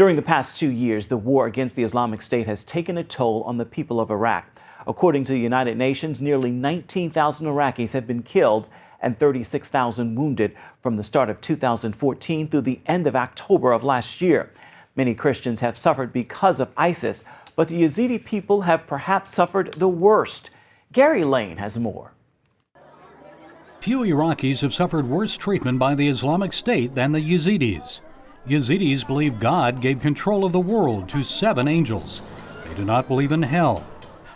During the past 2 years, the war against the Islamic State has taken a toll on the people of Iraq. According to the United Nations, nearly 19,000 Iraqis have been killed and 36,000 wounded from the start of 2014 through the end of October of last year. Many Christians have suffered because of ISIS, but the Yazidi people have perhaps suffered the worst. Gary Lane has more. Few Iraqis have suffered worse treatment by the Islamic State than the Yazidis. Yazidis believe God gave control of the world to 7 angels. They do not believe in hell.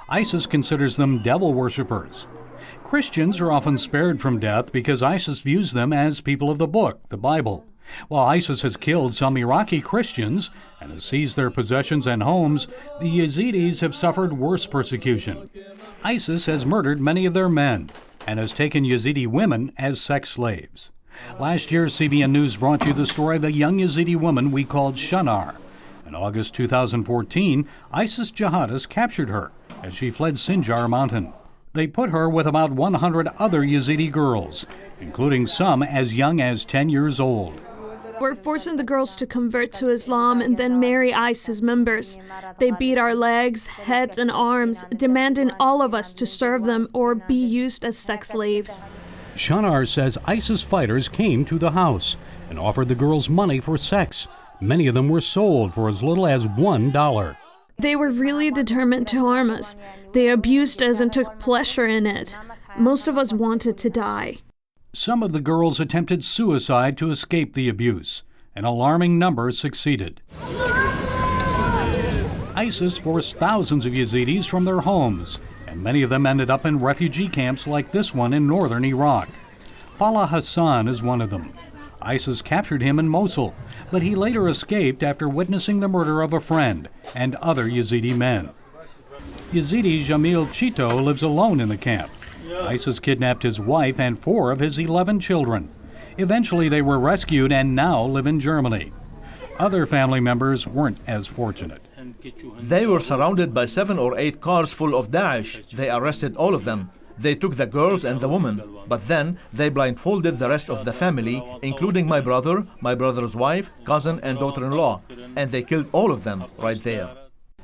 ISIS considers them devil worshippers. Christians are often spared from death because ISIS views them as people of the book, the Bible. While ISIS has killed some Iraqi Christians and has seized their possessions and homes, the Yazidis have suffered worse persecution. ISIS has murdered many of their men and has taken Yazidi women as sex slaves. Last year, CBN News brought you the story of a young Yazidi woman we called Shanar. In August 2014, ISIS jihadists captured her as she fled Sinjar mountain. They put her with about 100 other Yazidi girls, including some as young as 10 years old. We're forcing the girls to convert to Islam and then marry ISIS members. They beat our legs, heads, and arms, demanding all of us to serve them or be used as sex slaves. Shanar says ISIS fighters came to the house and offered the girls money for sex. Many of them were sold for as little as $1. They were really determined to harm us. They abused us and took pleasure in it. Most of us wanted to die. Some of the girls attempted suicide to escape the abuse. An alarming number succeeded. ISIS forced thousands of Yazidis from their homes, and many of them ended up in refugee camps like this one in northern Iraq. Fallah Hassan is one of them. ISIS captured him in Mosul, but he later escaped after witnessing the murder of a friend and other Yazidi men. Yazidi Jamil Chito lives alone in the camp. ISIS kidnapped his wife and 4 of his 11 children. Eventually they were rescued and now live in Germany. Other family members weren't as fortunate. They were surrounded by 7 or 8 cars full of Daesh. They arrested all of them. They took the girls and the women, but then they blindfolded the rest of the family, including my brother, my brother's wife, cousin, and daughter-in-law, and they killed all of them right there.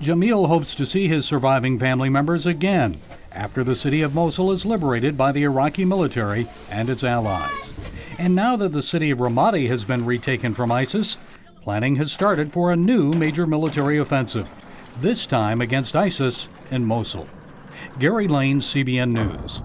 Jamil hopes to see his surviving family members again after the city of Mosul is liberated by the Iraqi military and its allies. And now that the city of Ramadi has been retaken from ISIS, planning has started for a new major military offensive, this time against ISIS in Mosul. Gary Lane, CBN News.